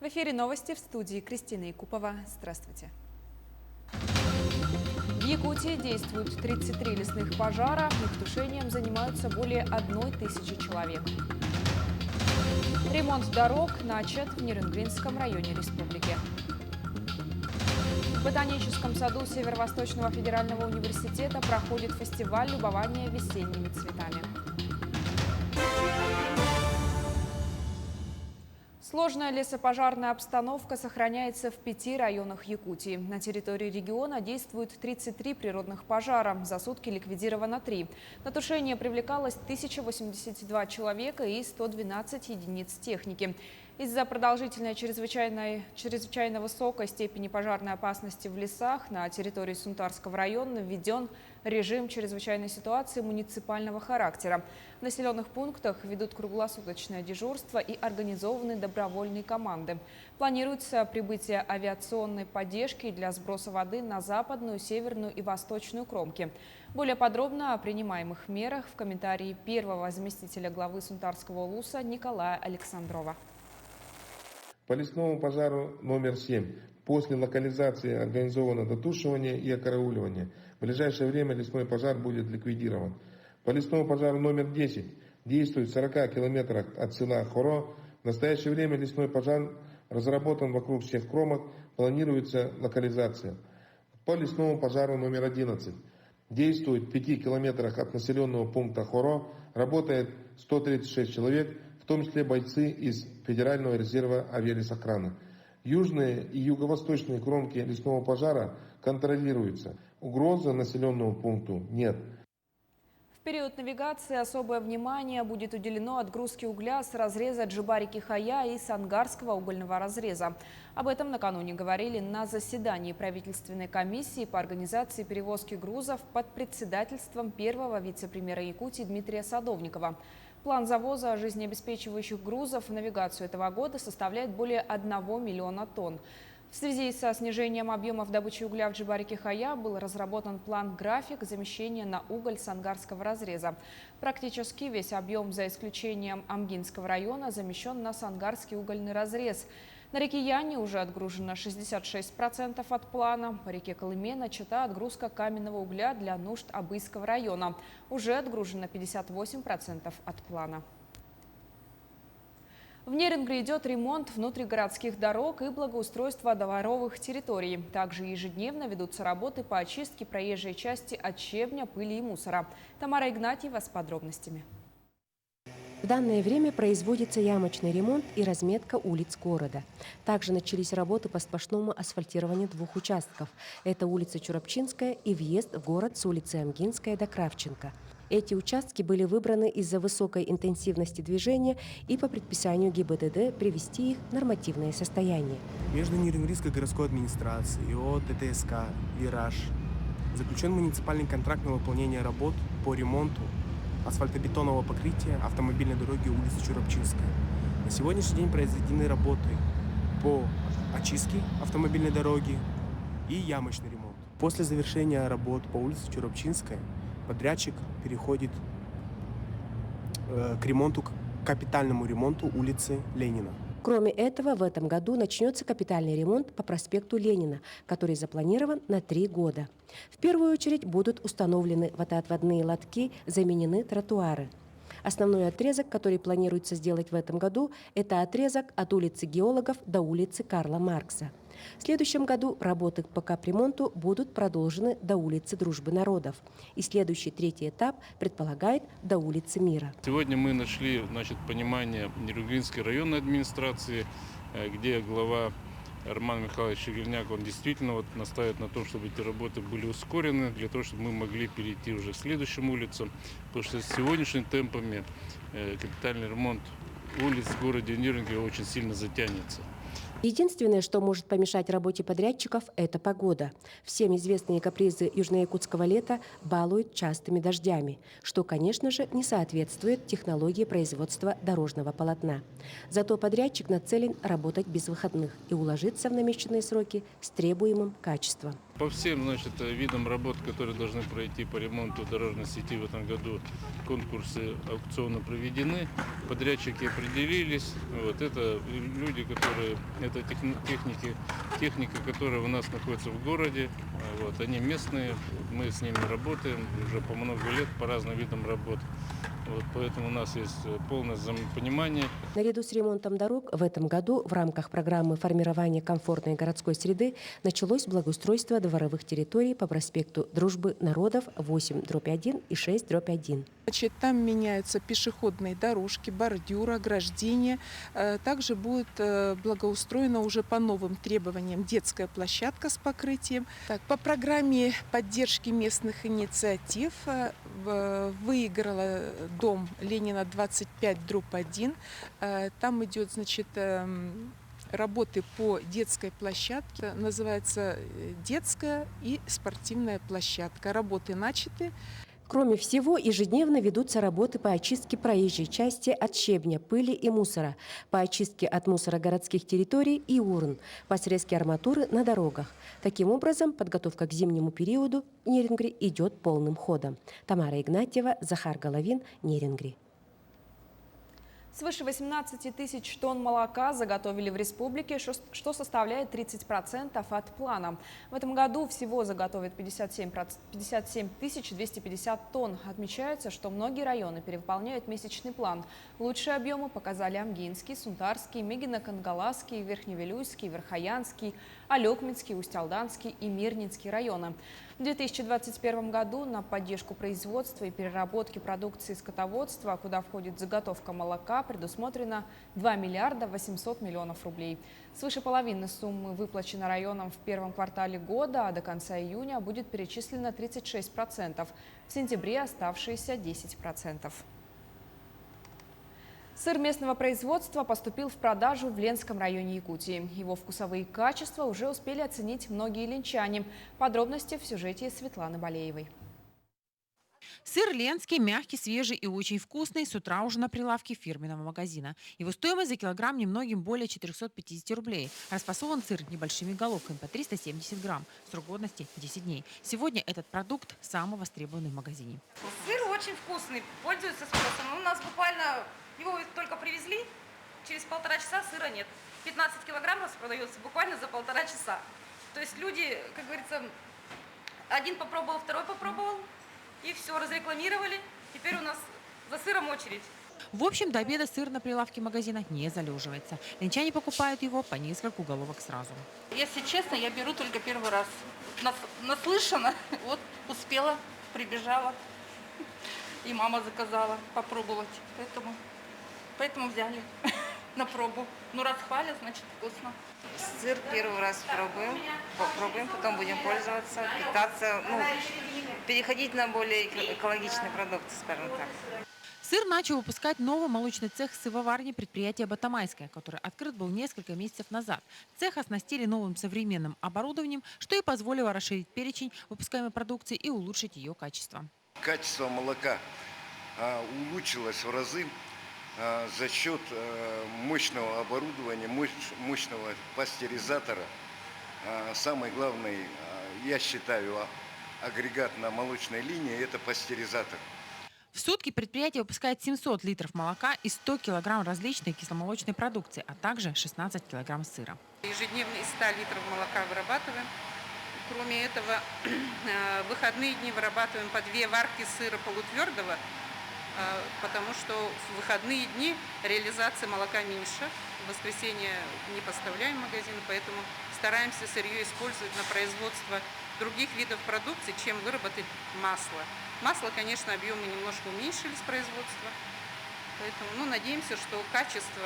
эфире новости, в студии Кристина Якупова. Здравствуйте. В Якутии действуют 33 лесных пожара. Их тушением занимаются более 1000 человек. Ремонт дорог начат в Нерюнгринском районе республики. В Ботаническом саду Северо-Восточного федерального университета проходит фестиваль любования весенними цветами. Сложная лесопожарная обстановка сохраняется в 5 районах Якутии. На территории региона действуют 33 природных пожара. За сутки ликвидировано 3. На тушение привлекалось 1082 человека и 112 единиц техники. Из-за продолжительной чрезвычайно высокой степени пожарной опасности в лесах на территории Сунтарского района введен режим чрезвычайной ситуации муниципального характера. В населенных пунктах ведут круглосуточное дежурство и организованы добровольные команды. Планируется прибытие авиационной поддержки для сброса воды на западную, северную и восточную кромки. Более подробно о принимаемых мерах в комментарии первого заместителя главы Сунтарского улуса Николая Александрова. По лесному пожару номер 7. После локализации организовано дотушивание и окарауливание. В ближайшее время лесной пожар будет ликвидирован. По лесному пожару номер 10. Действует в 40 километрах от села Хоро. В настоящее время лесной пожар разработан вокруг всех кромок. Планируется локализация. По лесному пожару номер 11. Действует в 5 километрах от населенного пункта Хоро. Работает 136 человек, в том числе бойцы из Федерального резерва авиалесохраны. Южные и юго-восточные кромки лесного пожара контролируются. Угрозы населенному пункту нет. В период навигации особое внимание будет уделено отгрузке угля с разреза Джибарики-Хая и Сангарского угольного разреза. Об этом накануне говорили на заседании правительственной комиссии по организации перевозки грузов под председательством первого вице-премьера Якутии Дмитрия Садовникова. План завоза жизнеобеспечивающих грузов в навигацию этого года составляет более 1 миллиона тонн. В связи со снижением объемов добычи угля в Джибарике-Хая был разработан план-график замещения на уголь Сангарского разреза. Практически весь объем, за исключением Амгинского района, замещен на Сангарский угольный разрез. На реке Яне уже отгружено 66% от плана. По реке Колыме начата отгрузка каменного угля для нужд Абыйского района. Уже отгружено 58% от плана. В Нерюнгри идет ремонт внутригородских дорог и благоустройство дворовых территорий. Также ежедневно ведутся работы по очистке проезжей части от щебня, пыли и мусора. Тамара Игнатьева с подробностями. В данное время производится ямочный ремонт и разметка улиц города. Также начались работы по сплошному асфальтированию 2 участков. Это улица Чурапчинская и въезд в город с улицы Амгинская до Кравченко. Эти участки были выбраны из-за высокой интенсивности движения и по предписанию ГИБДД привести их в нормативное состояние. Между Нерюнгринской городской администрацией и ООО ТТСК «Вираж» заключен муниципальный контракт на выполнение работ по ремонту асфальтобетонного покрытия автомобильной дороги улицы Чурапчинская. На сегодняшний день произведены работы по очистке автомобильной дороги и ямочный ремонт. После завершения работ по улице Чурапчинская подрядчик переходит к ремонту, к капитальному ремонту улицы Ленина. Кроме этого, в этом году начнется капитальный ремонт по проспекту Ленина, который запланирован на 3 года. В первую очередь будут установлены водоотводные лотки, заменены тротуары. Основной отрезок, который планируется сделать в этом году, это отрезок от улицы Геологов до улицы Карла Маркса. В следующем году работы по капремонту будут продолжены до улицы Дружбы народов. И следующий 3-й этап предполагает до улицы Мира. Сегодня мы нашли понимание Нерюнгринской районной администрации, где глава Роман Михайлович Шегельняк, он действительно настаивает на том, чтобы эти работы были ускорены, для того, чтобы мы могли перейти уже к следующим улицам, потому что с сегодняшними темпами капитальный ремонт улиц в городе Нерюнгри очень сильно затянется. Единственное, что может помешать работе подрядчиков, это погода. Всем известные капризы южноякутского лета балуют частыми дождями, что, конечно же, не соответствует технологии производства дорожного полотна. Зато подрядчик нацелен работать без выходных и уложиться в намеченные сроки с требуемым качеством. По всем, значит, видам работ, которые должны пройти по ремонту дорожной сети в этом году, конкурсы аукционы проведены, подрядчики определились. Вот это люди, которые, это техника, которая у нас находится в городе. Вот, они местные, мы с ними работаем уже по много лет по разным видам работ. Вот, поэтому у нас есть полное взаимопонимание. Наряду с ремонтом дорог в этом году в рамках программы формирования комфортной городской среды началось благоустройство дворовых территорий по проспекту Дружбы народов 8/1 и 6/1. Значит, там меняются пешеходные дорожки, бордюры, ограждения. Также будет благоустроена уже по новым требованиям детская площадка с покрытием. Так, по программе поддержки местных инициатив выиграла дом Ленина 25/1. Там идет, значит, работы по детской площадке. Называется детская и спортивная площадка. Работы начаты. Кроме всего, ежедневно ведутся работы по очистке проезжей части от щебня, пыли и мусора, по очистке от мусора городских территорий и урн, по срезке арматуры на дорогах. Таким образом, подготовка к зимнему периоду в Нерингри идет полным ходом. Тамара Игнатьева, Захар Головин, Нерингри. Свыше 18 тысяч тонн молока заготовили в республике, что составляет 30% от плана. В этом году всего заготовят 57 250 тонн. Отмечается, что многие районы перевыполняют месячный план. Лучшие объемы показали Амгинский, Сунтарский, Мегино-Кангаласский, Верхневилюйский, Верхоянский, Алекминский, Усть-Алданский и Мирнинский районы. В 2021 году на поддержку производства и переработки продукции скотоводства, куда входит заготовка молока, предусмотрено 2 миллиарда 800 миллионов рублей. Свыше половины суммы выплачено районам в первом квартале года, а до конца июня будет перечислено 36%. В сентябре оставшиеся 10%. Сыр местного производства поступил в продажу в Ленском районе Якутии. Его вкусовые качества уже успели оценить многие ленчане. Подробности в сюжете Светланы Болеевой. Сыр ленский, мягкий, свежий и очень вкусный, с утра уже на прилавке фирменного магазина. Его стоимость за килограмм немногим более 450 рублей. Распасован сыр небольшими головками по 370 грамм. Срок годности 10 дней. Сегодня этот продукт самый востребованный в магазине. Сыр очень вкусный, пользуется спросом. У нас буквально его только привезли, через 1,5 часа сыра нет. 15 килограмм распродается буквально за 1,5 часа. То есть люди, как говорится, один попробовал, второй попробовал. И все, разрекламировали. Теперь у нас за сыром очередь. В общем, до обеда сыр на прилавке магазина не залеживается. Ленчане покупают его по нескольку головок сразу. Если честно, я беру только первый раз. Наслышана, вот успела, прибежала. И мама заказала попробовать. Поэтому взяли на пробу. Ну, раз хвалят, значит вкусно. Сыр первый раз попробуем, потом будем пользоваться, питаться, переходить на более экологичные продукты, скажем так. Сыр начал выпускать новый молочный цех сывоварни предприятия «Батамайское», который открыт был несколько месяцев назад. Цех оснастили новым современным оборудованием, что и позволило расширить перечень выпускаемой продукции и улучшить ее качество. Качество молока улучшилось в разы за счет мощного оборудования, мощного пастеризатора. Самый главный, я считаю, агрегат на молочной линии – это пастеризатор. В сутки предприятие выпускает 700 литров молока и 100 килограмм различной кисломолочной продукции, а также 16 килограмм сыра. Ежедневно из 100 литров молока вырабатываем. Кроме этого, в выходные дни вырабатываем по 2 варки сыра полутвердого, потому что в выходные дни реализация молока меньше. В воскресенье не поставляем в магазин, поэтому стараемся сырье использовать на производство других видов продукции, чем выработать масло. Масло, конечно, объемы немножко уменьшились производства, поэтому надеемся, что качество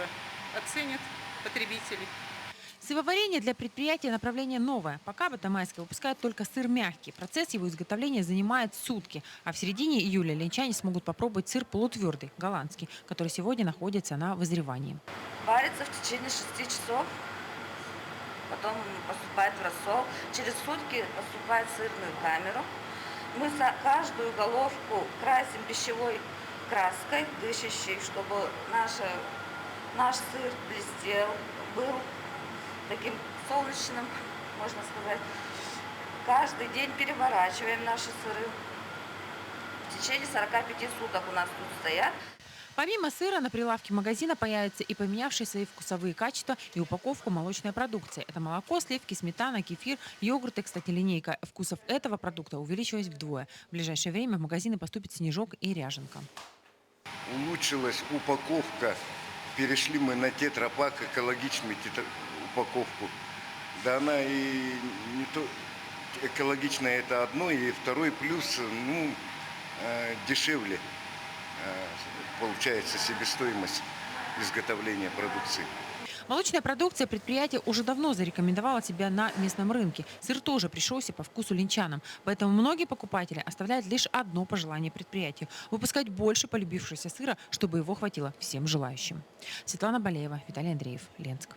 оценят потребители. Сывоварение для предприятия направление новое. Пока Батамайское выпускает только сыр мягкий. Процесс его изготовления занимает сутки. А в середине июля ленчане смогут попробовать сыр полутвердый, голландский, который сегодня находится на вызревании. Варится в течение 6 часов, потом поступает в рассол. Через сутки поступает в сырную камеру. Мы каждую головку красим пищевой краской, дышащей, чтобы наш сыр блестел, был таким солнечным, можно сказать. Каждый день переворачиваем наши сыры. В течение 45 суток у нас тут стоят. Помимо сыра на прилавке магазина появятся и поменявшие свои вкусовые качества и упаковку молочной продукции. Это молоко, сливки, сметана, кефир, йогурт и, кстати, линейка вкусов этого продукта увеличилась вдвое. В ближайшее время в магазины поступит снежок и ряженка. Улучшилась упаковка. Перешли мы на тетрапак, экологичную упаковку. Да она и не то экологичная, это одно, и второй плюс, дешевле получается себестоимость изготовления продукции. Молочная продукция предприятия уже давно зарекомендовала себя на местном рынке. Сыр тоже пришелся по вкусу линчанам. Поэтому многие покупатели оставляют лишь одно пожелание предприятию – выпускать больше полюбившегося сыра, чтобы его хватило всем желающим. Светлана Болеева, Виталий Андреев, Ленск.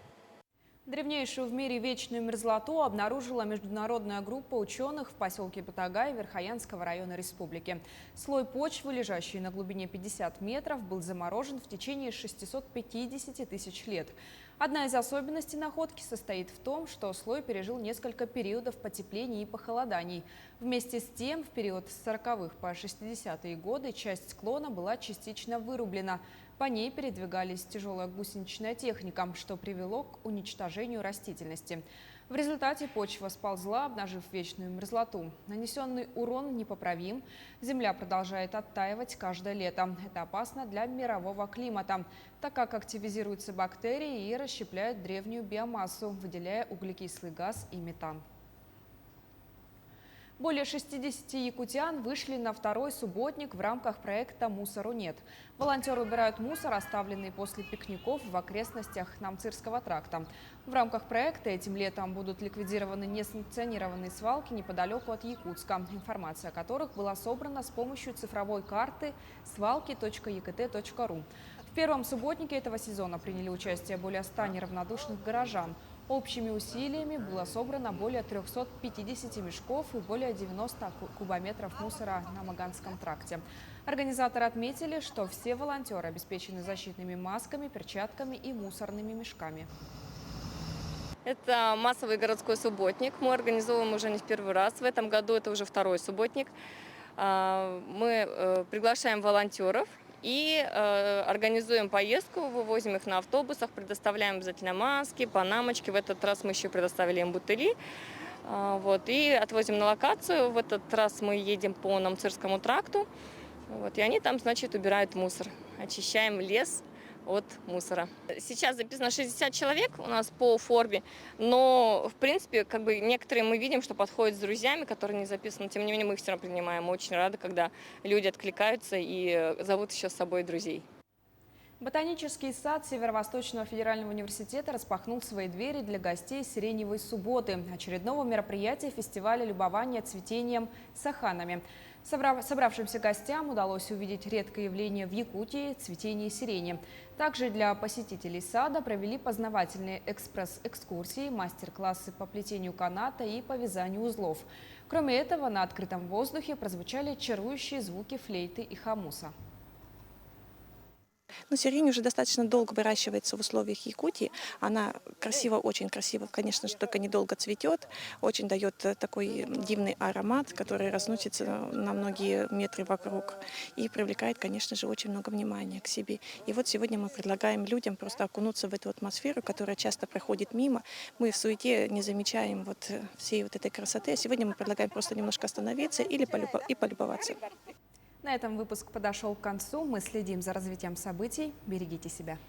Древнейшую в мире вечную мерзлоту обнаружила международная группа ученых в поселке Батагай Верхоянского района республики. Слой почвы, лежащий на глубине 50 метров, был заморожен в течение 650 тысяч лет. Одна из особенностей находки состоит в том, что слой пережил несколько периодов потепления и похолоданий. Вместе с тем, в период с 40-х по 60-е годы часть склона была частично вырублена. По ней передвигались тяжелая гусеничная техника, что привело к уничтожению растительности. В результате почва сползла, обнажив вечную мерзлоту. Нанесенный урон непоправим. Земля продолжает оттаивать каждое лето. Это опасно для мирового климата, так как активизируются бактерии и расщепляют древнюю биомассу, выделяя углекислый газ и метан. Более 60 якутян вышли на второй субботник в рамках проекта «Мусору нет». Волонтеры убирают мусор, оставленный после пикников в окрестностях Намцирского тракта. В рамках проекта этим летом будут ликвидированы несанкционированные свалки неподалеку от Якутска, информация о которых была собрана с помощью цифровой карты свалки.ekt.ru. В первом субботнике этого сезона приняли участие более 100 неравнодушных горожан. Общими усилиями было собрано более 350 мешков и более 90 кубометров мусора на Маганском тракте. Организаторы отметили, что все волонтеры обеспечены защитными масками, перчатками и мусорными мешками. Это массовый городской субботник. Мы организовываем уже не в первый раз. В этом году это уже второй субботник. Мы приглашаем волонтеров и организуем поездку, вывозим их на автобусах, предоставляем обязательно маски, панамочки. В этот раз мы еще предоставили им бутыли. И отвозим на локацию. В этот раз мы едем по Намцирскому тракту. И они там, убирают мусор. Очищаем лес от мусора. Сейчас записано 60 человек у нас по форме, но, в принципе, некоторые мы видим, что подходят с друзьями, которые не записаны. Тем не менее, мы их все равно принимаем. Мы очень рады, когда люди откликаются и зовут еще с собой друзей. Ботанический сад Северо-Восточного федерального университета распахнул свои двери для гостей Сиреневой субботы, очередного мероприятия фестиваля любования цветением саханами. Собравшимся гостям удалось увидеть редкое явление в Якутии – цветение сирени. Также для посетителей сада провели познавательные экспресс-экскурсии, мастер-классы по плетению каната и по вязанию узлов. Кроме этого, на открытом воздухе прозвучали чарующие звуки флейты и хомуса. Сирень уже достаточно долго выращивается в условиях Якутии. Она очень красиво, конечно же, только недолго цветет. Очень дает такой дивный аромат, который разносится на многие метры вокруг. И привлекает, конечно же, очень много внимания к себе. И вот сегодня мы предлагаем людям просто окунуться в эту атмосферу, которая часто проходит мимо. Мы в суете не замечаем всей этой красоты. А сегодня мы предлагаем просто немножко остановиться и полюбоваться. На этом выпуск подошел к концу. Мы следим за развитием событий. Берегите себя.